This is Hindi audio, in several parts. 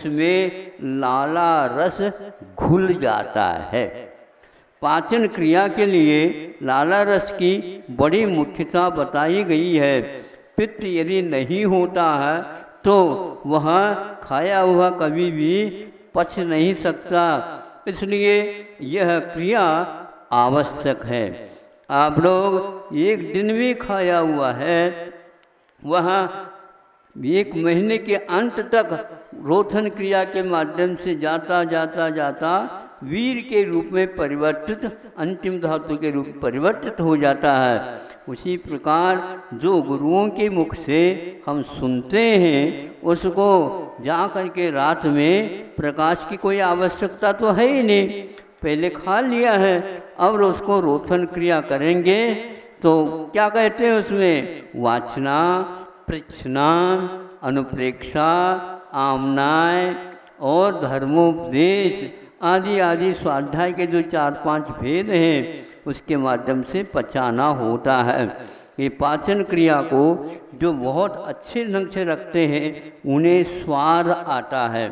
उसमें लाला रस घुल जाता है। पाचन क्रिया के लिए लाला रस की बड़ी मुख्यता बताई गई है। पित्त यदि नहीं होता है तो वह खाया हुआ कभी भी पच नहीं सकता, इसलिए यह क्रिया आवश्यक है। आप लोग एक दिन भी खाया हुआ है, वह 1 महीने के अंत तक रोथन क्रिया के माध्यम से जाता जाता जाता वीर के रूप में परिवर्तित, अंतिम धातु के रूप में परिवर्तित हो जाता है। उसी प्रकार जो गुरुओं के मुख से हम सुनते हैं उसको जा कर के रात में प्रकाश की कोई आवश्यकता तो है ही नहीं, पहले खा लिया है, अब उसको रोथन क्रिया करेंगे तो क्या कहते हैं उसमें, वाचना, पृच्छना, अनुप्रेक्षा, आमनाय और धर्मोपदेश आदि आदि स्वाध्याय के जो 4-5 भेद हैं उसके माध्यम से पचाना होता है। ये पाचन क्रिया को जो बहुत अच्छे ढंग से रखते हैं उन्हें स्वाद आता है।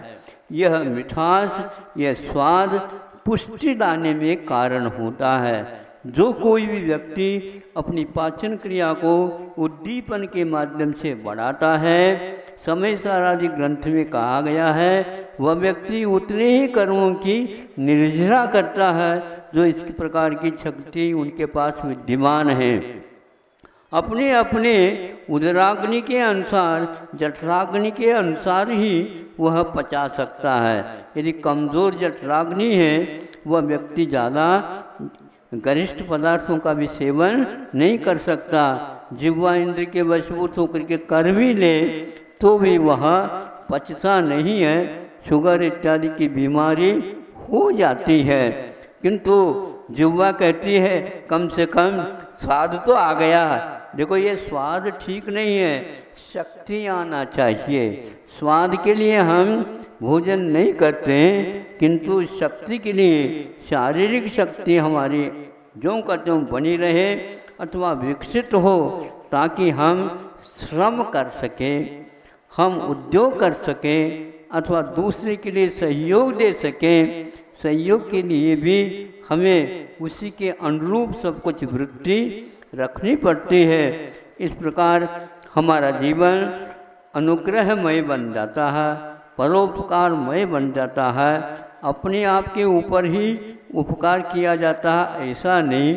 यह मिठास, यह स्वाद पुष्टि लाने में कारण होता है। जो कोई भी व्यक्ति अपनी पाचन क्रिया को उद्दीपन के माध्यम से बढ़ाता है, समय सारादि ग्रंथ में कहा गया है, वह व्यक्ति उतने ही कर्मों की निर्जरा करता है जो इस प्रकार की शक्ति उनके पास विद्यमान है। अपने अपने उदराग्नि के अनुसार, जठराग्नि के अनुसार ही वह पचा सकता है। यदि कमज़ोर जठराग्नि है, वह व्यक्ति ज़्यादा गरिष्ठ पदार्थों का भी सेवन नहीं कर सकता। जिह्वा इंद्र के वशीभूत होकर के कर भी ले तो भी वह पचता नहीं है, शुगर इत्यादि की बीमारी हो जाती है। किंतु जिह्वा कहती है कम से कम स्वाद तो आ गया। देखो ये स्वाद ठीक नहीं है, शक्ति आना चाहिए। स्वाद के लिए हम भोजन नहीं करते हैं, किंतु शक्ति के लिए, शारीरिक शक्ति हमारी जो करते हो बनी रहे अथवा विकसित हो, ताकि हम श्रम कर सकें, हम उद्योग कर सकें अथवा दूसरे के लिए सहयोग दे सकें। सहयोग के लिए भी हमें उसी के अनुरूप सब कुछ वृत्ति रखनी पड़ती है। इस प्रकार हमारा जीवन अनुग्रहमय बन जाता है, परोपकारमय बन जाता है। अपने आप के ऊपर ही उपकार किया जाता है ऐसा नहीं,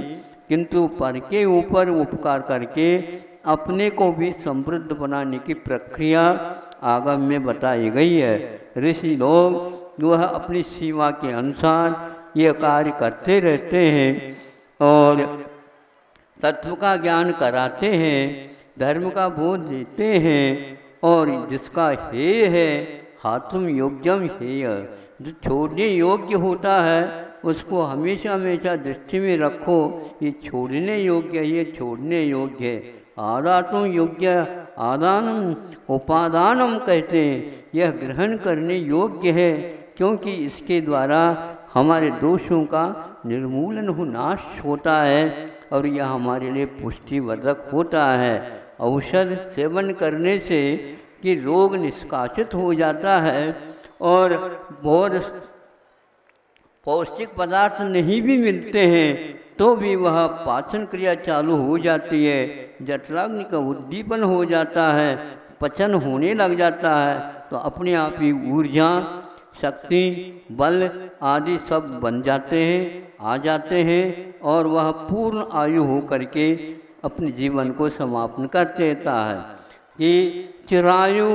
किंतु पर के ऊपर उपकार करके अपने को भी समृद्ध बनाने की प्रक्रिया आगम में बताई गई है। ऋषि लोग वह अपनी सीमा के अनुसार ये कार्य करते रहते हैं और तत्व का ज्ञान कराते हैं, धर्म का बोध देते हैं। और जिसका हेय है हातुम योग्यम हेय, जो छोड़ने योग्य होता है उसको हमेशा हमेशा दृष्टि में रखो, ये छोड़ने योग्य है, ये छोड़ने योग्य है। आदातुम योग्य, आदानम उपादानम कहते हैं, यह ग्रहण करने योग्य है, क्योंकि इसके द्वारा हमारे दोषों का निर्मूलन हो, नाश होता है और यह हमारे लिए पुष्टिवर्धक होता है। औषध सेवन करने से कि रोग निष्कासित हो जाता है और बहुत पौष्टिक पदार्थ नहीं भी मिलते हैं तो भी वह पाचन क्रिया चालू हो जाती है, जठराग्नि का उद्दीपन हो जाता है, पचन होने लग जाता है, तो अपने आप ही ऊर्जा, शक्ति, बल आदि सब बन जाते हैं, आ जाते हैं और वह पूर्ण आयु हो करके अपने जीवन को समापन कर देता है। कि चिरायु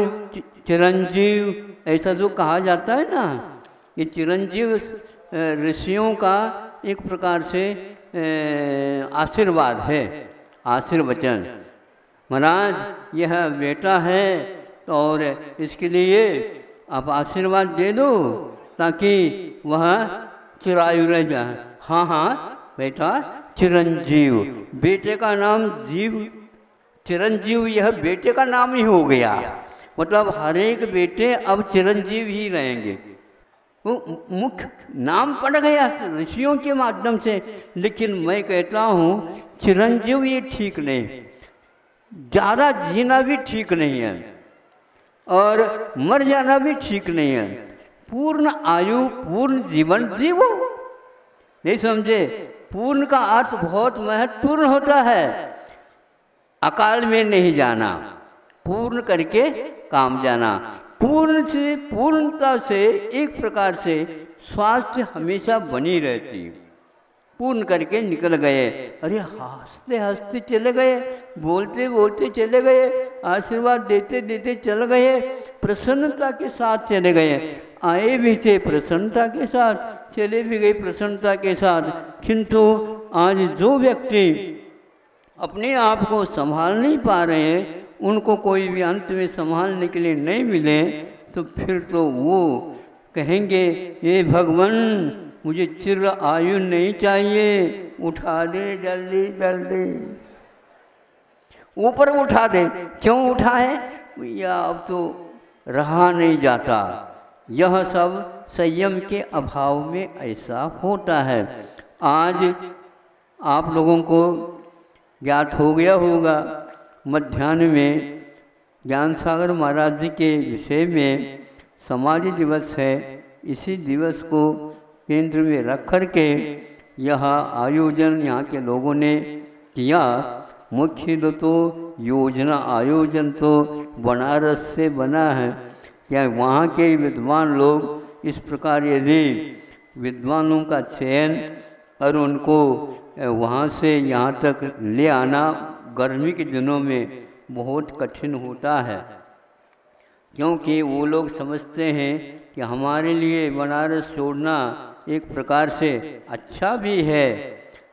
चिरंजीव ऐसा जो कहा जाता है ना, ये चिरंजीव ऋषियों का एक प्रकार से आशीर्वाद है, आशीर्वचन। महाराज यह बेटा है और इसके लिए आप आशीर्वाद दे दो ताकि वह चिरायु रह जाए। हाँ हाँ बेटा चिरंजीव, बेटे का नाम जीव, चिरंजीव यह बेटे का नाम ही हो गया, मतलब हर एक बेटे अब चिरंजीव ही रहेंगे। वो मुख्य नाम पड़ गया ऋषियों के माध्यम से। लेकिन मैं कहता हूँ चिरंजीव ये ठीक नहीं, ज़्यादा जीना भी ठीक नहीं है और मर जाना भी ठीक नहीं है। पूर्ण आयु पूर्ण जीवन जीवो। नहीं समझे? पूर्ण का अर्थ बहुत महत्वपूर्ण होता है। अकाल में नहीं जाना, पूर्ण करके काम जाना। पूर्ण से, पूर्णता से एक प्रकार से स्वास्थ्य हमेशा बनी रहती। पूर्ण करके निकल गए, अरे हंसते हंसते चले गए, बोलते बोलते चले गए, आशीर्वाद देते देते चल गए, प्रसन्नता के साथ चले गए। आए भी थे प्रसन्नता के साथ, चले भी गए प्रसन्नता के साथ। किंतु आज जो व्यक्ति अपने आप को संभाल नहीं पा रहे हैं, उनको कोई भी अंत में संभालने के लिए नहीं मिले, तो फिर तो वो कहेंगे, ये भगवान मुझे चिर आयु नहीं चाहिए, उठा दे जल्दी जल्दी, ऊपर उठा दे। क्यों उठाए भैया? अब तो रहा नहीं जाता। यह सब संयम के अभाव में ऐसा होता है। आज आप लोगों को ज्ञात हो गया होगा, मध्याह्न में ज्ञान सागर महाराज जी के विषय में समाधि दिवस है। इसी दिवस को केंद्र में रख कर के यह आयोजन यहाँ के लोगों ने किया। मुख्य तो योजना आयोजन तो बनारस से बना है। क्या वहाँ के विद्वान लोग इस प्रकार यदि विद्वानों का चयन और उनको वहाँ से यहाँ तक ले आना गर्मी के दिनों में बहुत कठिन होता है, क्योंकि वो लोग समझते हैं कि हमारे लिए बनारस छोड़ना एक प्रकार से अच्छा भी है,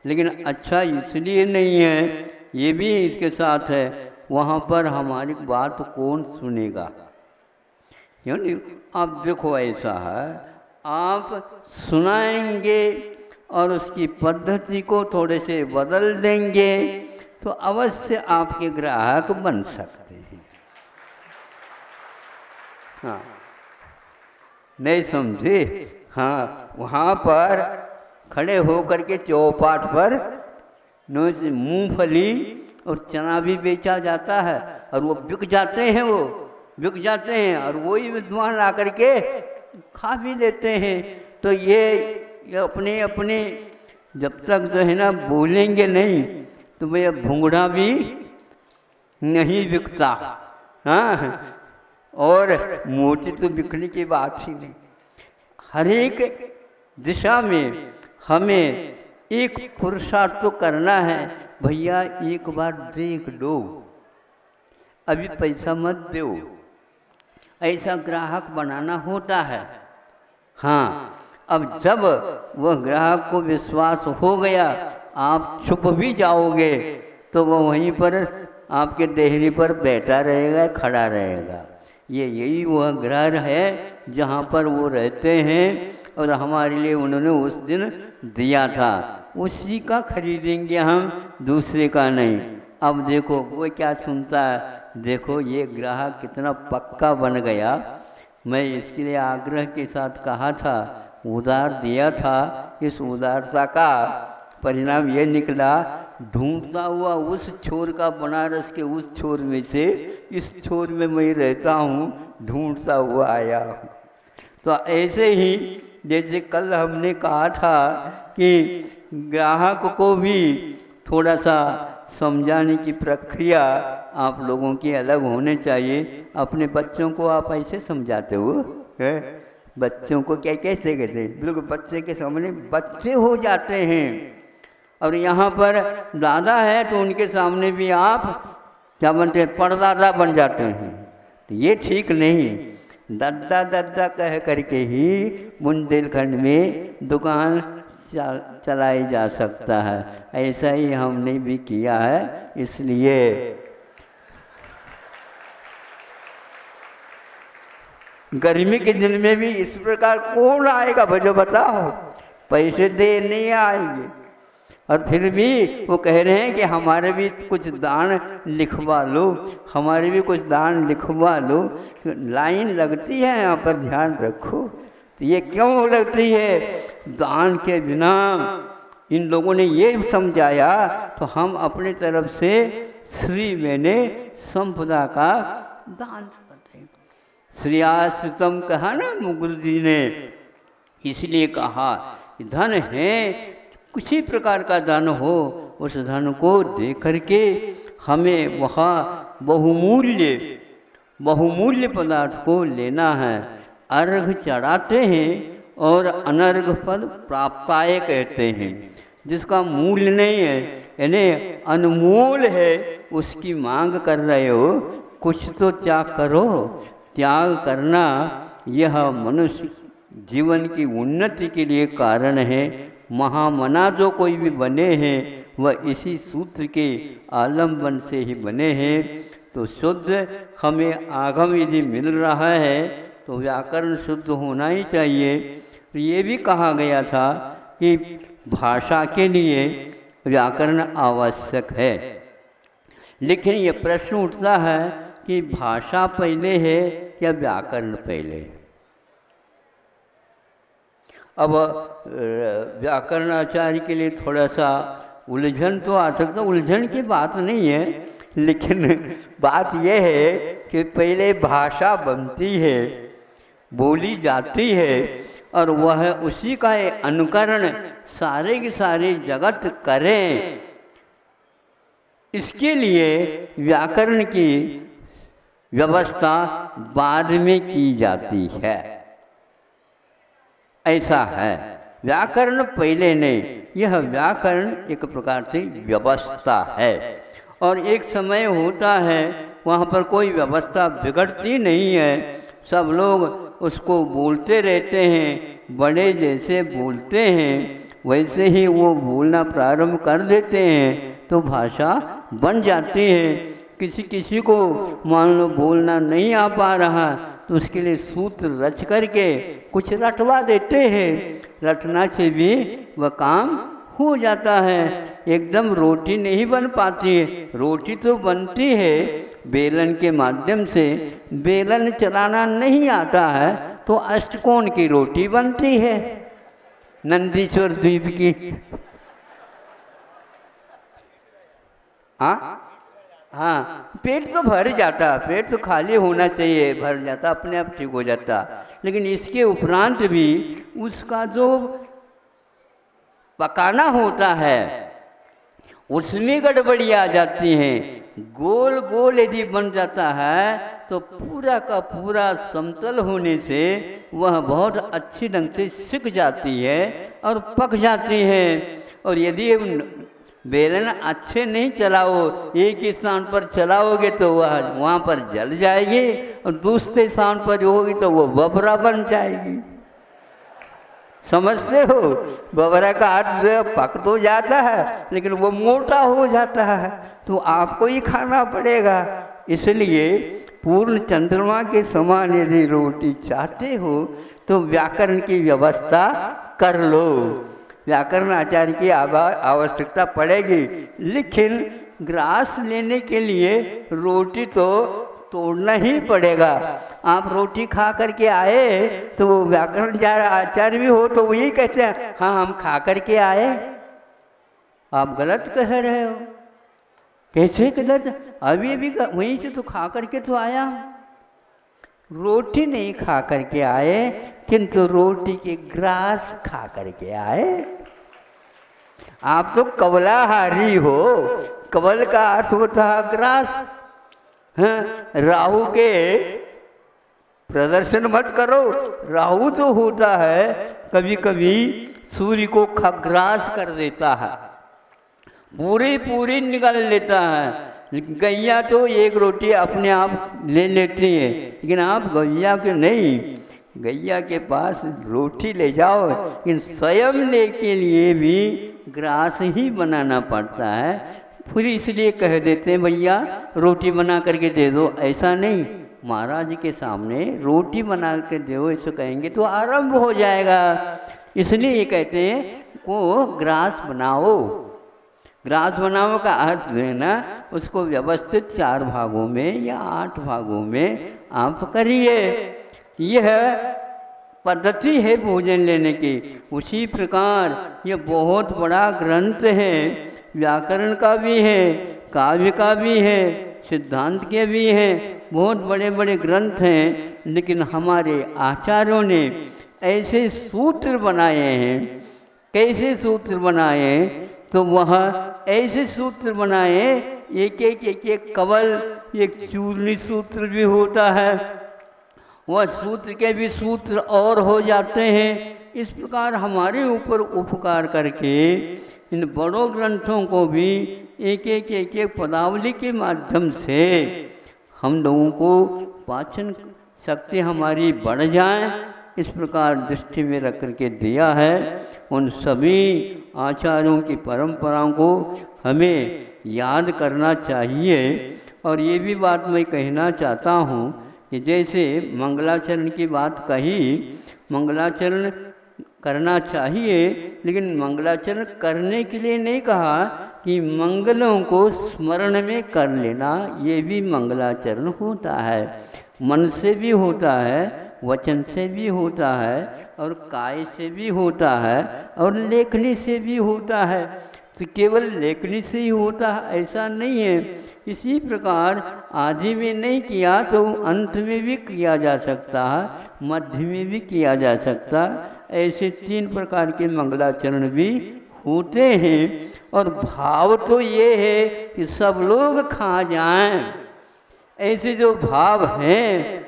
लेकिन अच्छा इसलिए नहीं है, ये भी इसके साथ है, वहाँ पर हमारी बात कौन सुनेगा? क्यों नहीं? आप देखो ऐसा है, आप सुनाएंगे और उसकी पद्धति को थोड़े से बदल देंगे तो अवश्य आपके ग्राहक बन सकते हैं। हाँ, नहीं समझे? हाँ, वहाँ पर खड़े होकर के चौपाट पर मूंगफली और चना भी बेचा जाता है, और वो बिक जाते हैं, वो बिक जाते हैं, और वही विद्वान आकर के खा भी लेते हैं। तो ये अपने अपने जब तक जो है ना बोलेंगे नहीं, तो भैया भुंगड़ा भी नहीं बिकता। हाँ, और मोती तो बिकने की बात ही नहीं। हर एक दिशा में हमें एक पुरुषार्थ तो करना है। भैया एक बार देख लो, अभी पैसा मत दो, ऐसा ग्राहक बनाना होता है। हाँ, अब जब वह ग्राहक को विश्वास हो गया, आप छुप भी जाओगे तो वह वहीं पर आपके देहरी पर बैठा रहेगा, खड़ा रहेगा। यही वह ग्रह है जहाँ पर वो रहते हैं, और हमारे लिए उन्होंने उस दिन दिया था, उसी का खरीदेंगे हम, दूसरे का नहीं। अब देखो वो क्या सुनता है, देखो ये ग्राहक कितना पक्का बन गया। मैं इसके लिए आग्रह के साथ कहा था, उधार दिया था, इस उदारता का परिणाम ये निकला, ढूंढता हुआ उस छोर का, बनारस के उस छोर में से इस छोर में मैं रहता हूँ, ढूंढता हुआ आया हूँ। तो ऐसे ही जैसे कल हमने कहा था कि ग्राहक को भी थोड़ा सा समझाने की प्रक्रिया आप लोगों की अलग होने चाहिए। अपने बच्चों को आप ऐसे समझाते हो, बच्चों को क्या कैसे कहते हैं, बिल्कुल बच्चे के सामने बच्चे हो जाते हैं। और यहाँ पर दादा है तो उनके सामने भी आप क्या बनते हैं, परदादा बन जाते हैं। तो ये ठीक नहीं। दादा दादा कह करके ही बुंदेलखंड में दुकान चलाई जा सकता है। ऐसा ही हमने भी किया है। इसलिए गर्मी के दिन में भी इस प्रकार कौन आएगा भजो बताओ, पैसे दे नहीं आएंगे। और फिर भी वो कह रहे हैं कि हमारे भी कुछ दान लिखवा लो, हमारे भी कुछ दान लिखवा लो। तो लाइन लगती है यहाँ पर, ध्यान रखो। तो ये क्यों लगती है? दान के बिना इन लोगों ने ये समझाया, तो हम अपने तरफ से श्री मैंने संपदा का दान करते हैं। श्रेयाश्रितम कहा ना गुरु जी ने, इसलिए कहा धन है, किसी प्रकार का धन हो, उस धन को दे करके हमें वह बहुमूल्य पदार्थ को लेना है। अर्घ चढ़ाते हैं और अनर्घ फल प्राप्ताय कहते हैं। जिसका मूल्य नहीं है, यानी अनमोल है, उसकी मांग कर रहे हो, कुछ तो त्याग करो। त्याग करना यह मनुष्य जीवन की उन्नति के लिए कारण है। महामना जो कोई भी बने हैं वह इसी सूत्र के आलम्बन से ही बने हैं। तो शुद्ध हमें आगम यदि मिल रहा है तो व्याकरण शुद्ध होना ही चाहिए। तो ये भी कहा गया था कि भाषा के लिए व्याकरण आवश्यक है। लेकिन ये प्रश्न उठता है कि भाषा पहले है या व्याकरण पहले? अब व्याकरणाचार्य के लिए थोड़ा सा उलझन तो आ सकता, उलझन की बात नहीं है, लेकिन बात यह है कि पहले भाषा बनती है, बोली जाती है, और वह उसी का अनुकरण सारे के सारे जगत करें। इसके लिए व्याकरण की व्यवस्था बाद में की जाती है, ऐसा है। व्याकरण पहले नहीं, यह व्याकरण एक प्रकार से व्यवस्था है। और एक समय होता है वहाँ पर कोई व्यवस्था बिगड़ती नहीं है, सब लोग उसको बोलते रहते हैं। बड़े जैसे बोलते हैं वैसे ही वो बोलना प्रारंभ कर देते हैं तो भाषा बन जाती है। किसी किसी को मान लो बोलना नहीं आ पा रहा तो उसके लिए सूत्र रच करके कुछ रटवा देते हैं, रटना से भी वह काम हो जाता है। एकदम रोटी नहीं बन पाती है, रोटी तो बनती है बेलन के माध्यम से। बेलन चलाना नहीं आता है तो अष्टकोण की रोटी बनती है, नंदीश्वर द्वीप की। हाँ, पेट तो भर जाता, पेट तो खाली होना चाहिए, भर जाता, अपने आप ठीक हो जाता। लेकिन इसके उपरांत भी उसका जो पकाना होता है उसमें गड़बड़ी आ जाती है। गोल गोल यदि बन जाता है तो पूरा का पूरा समतल होने से वह बहुत अच्छी ढंग से सिक जाती है और पक जाती है। और यदि बेलन अच्छे नहीं चलाओ, एक ही स्थान पर चलाओगे तो वह वहाँ पर जल जाएगी, और दूसरे स्थान पर जो होगी तो वो बबरा बन जाएगी। समझते हो? बबरा का अर्थ पक तो जाता है लेकिन वो मोटा हो जाता है, तो आपको ही खाना पड़ेगा। इसलिए पूर्ण चंद्रमा के समान यदि रोटी चाहते हो तो व्याकरण की व्यवस्था कर लो। व्याकरण आचार्य की आवश्यकता पड़ेगी, लेकिन ग्रास लेने के लिए रोटी तो तोड़ना ही पड़ेगा। आप रोटी खा करके आए तो व्याकरण आचार्य भी हो तो वो यही कहते हैं, हाँ हम खा करके आए। आप गलत कह रहे हो। कैसे गलत? अभी अभी वहीं से तो खा करके तो आया। रोटी नहीं खा करके आए किंतु रोटी के ग्रास खा करके आए। आप तो कवलाहारी हो। कवल का अर्थ होता है ग्रास। हाँ, राहु के प्रदर्शन मत करो। राहु तो होता है कभी कभी सूर्य को खग्रास कर देता है, पूरी निकाल लेता है। गैया तो एक रोटी अपने आप ले लेती है, लेकिन आप गैया के नहीं, गैया के पास रोटी ले जाओ, लेकिन स्वयं ले के लिए भी ग्रास ही बनाना पड़ता है। फिर इसलिए कह देते हैं भैया रोटी बना करके दे दो। ऐसा नहीं, महाराज के सामने रोटी बना के दो ऐसा कहेंगे तो आरंभ हो जाएगा। इसलिए ये कहते हैं को ग्रास बनाओ। ग्रास बनाओ का अर्थ है ना, उसको व्यवस्थित 4 भागों में या 8 भागों में आप करिए। यह पद्धति है भोजन लेने की। उसी प्रकार यह बहुत बड़ा ग्रंथ है, व्याकरण का भी है, काव्य का भी है, सिद्धांत के भी है, बहुत बड़े बड़े ग्रंथ हैं, लेकिन हमारे आचार्यों ने ऐसे सूत्र बनाए हैं। कैसे सूत्र बनाए? तो वह ऐसे सूत्र बनाए, एक एक कवल, एक चूर्णी सूत्र भी होता है, वह सूत्र के भी सूत्र और हो जाते हैं। इस प्रकार हमारे ऊपर उपकार करके इन बड़ों ग्रंथों को भी एक एक पदावली के माध्यम से हम लोगों को पाचन शक्ति हमारी बढ़ जाए, इस प्रकार दृष्टि में रख करके दिया है। उन सभी आचार्यों की परंपराओं को हमें याद करना चाहिए। और ये भी बात मैं कहना चाहता हूँ कि जैसे मंगलाचरण की बात कही, मंगलाचरण करना चाहिए, लेकिन मंगलाचरण करने के लिए नहीं कहा कि मंगलों को स्मरण में कर लेना, ये भी मंगलाचरण होता है। मन से भी होता है, वचन से भी होता है, और काय से भी होता है, और लेखनी से भी होता है। तो केवल लेखनी से ही होता है ऐसा नहीं है। इसी प्रकार आदि में नहीं किया तो अंत में भी किया जा सकता है, मध्य में भी किया जा सकता है। ऐसे 3 प्रकार के मंगलाचरण भी होते हैं। और भाव तो ये है कि सब लोग खा जाएं, ऐसे जो भाव हैं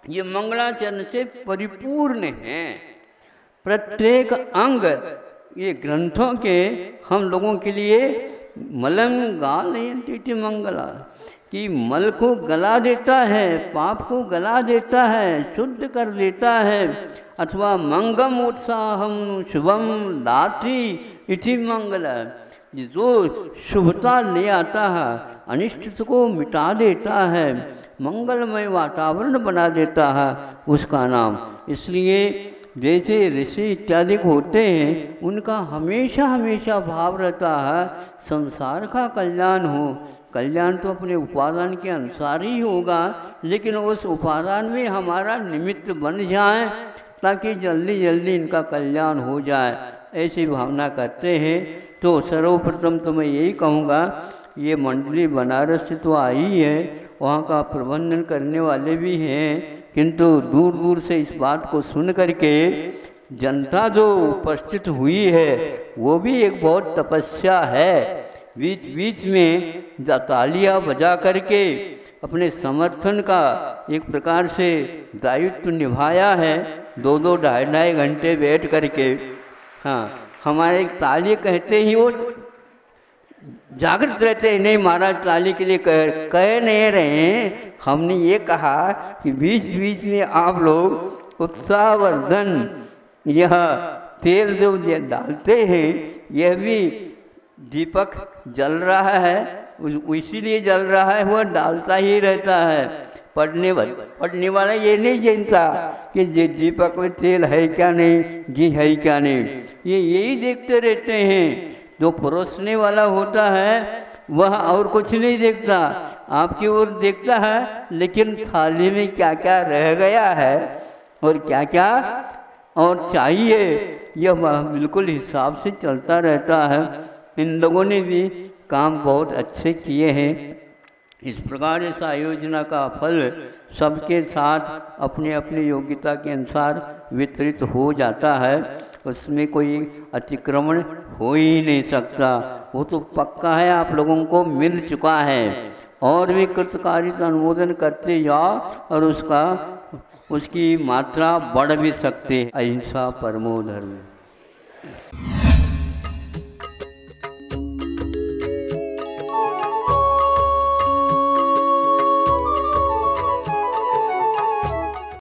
ये मंगलाचरण से परिपूर्ण हैं। प्रत्येक अंग ये ग्रंथों के हम लोगों के लिए मलम गालयन्ति मंगला, कि मल को गला देता है, पाप को गला देता है, शुद्ध कर देता है। अथवा मंगम उत्साहम शुभम दाति इति मंगल, जो शुभता ले आता है, अनिष्ट को मिटा देता है, मंगलमय वातावरण बना देता है, उसका नाम। इसलिए जैसे ऋषि इत्यादि होते हैं, उनका हमेशा हमेशा भाव रहता है संसार का कल्याण हो। कल्याण तो अपने उपादान के अनुसार ही होगा, लेकिन उस उपादान में हमारा निमित्त बन जाए ताकि जल्दी जल्दी इनका कल्याण हो जाए, ऐसी भावना करते हैं। तो सर्वप्रथम तो मैं यही कहूँगा, ये मंडली बनारस से तो आई है, वहाँ का प्रबंधन करने वाले भी हैं, किंतु दूर दूर से इस बात को सुन करके जनता जो उपस्थित हुई है वो भी एक बहुत तपस्या है। बीच बीच में तालियां बजा करके अपने समर्थन का एक प्रकार से दायित्व निभाया है, 2-2 ढाई घंटे बैठ करके। हाँ, हमारे ताली कहते ही वो जागृत रहते हैं, नहीं महाराज ताली के लिए कह नहीं रहे हैं। हमने ये कहा कि बीच बीच में आप लोग उत्साहवर्धन यह तेल जो डालते हैं, यह भी दीपक जल रहा है, इसीलिए जल रहा है, वह डालता ही रहता है। पढ़ने वाला ये नहीं जानता कि ये दीपक में तेल है क्या नहीं, घी है क्या नहीं, ये यही देखते रहते हैं। जो परोसने वाला होता है वह और कुछ नहीं देखता, आपकी ओर देखता है, लेकिन थाली में क्या क्या रह गया है और क्या क्या और चाहिए, यह बिल्कुल हिसाब से चलता रहता है। इन लोगों ने भी काम बहुत अच्छे किए हैं। इस प्रकार इस आयोजना का फल सबके साथ अपने अपने योग्यता के अनुसार वितरित हो जाता है, उसमें कोई अतिक्रमण हो ही नहीं सकता। वो तो पक्का है, आप लोगों को मिल चुका है। और भी कृतकार्यता अनुमोदन करते जाओ और उसकी मात्रा बढ़ भी सकते। अहिंसा परमो धर्म।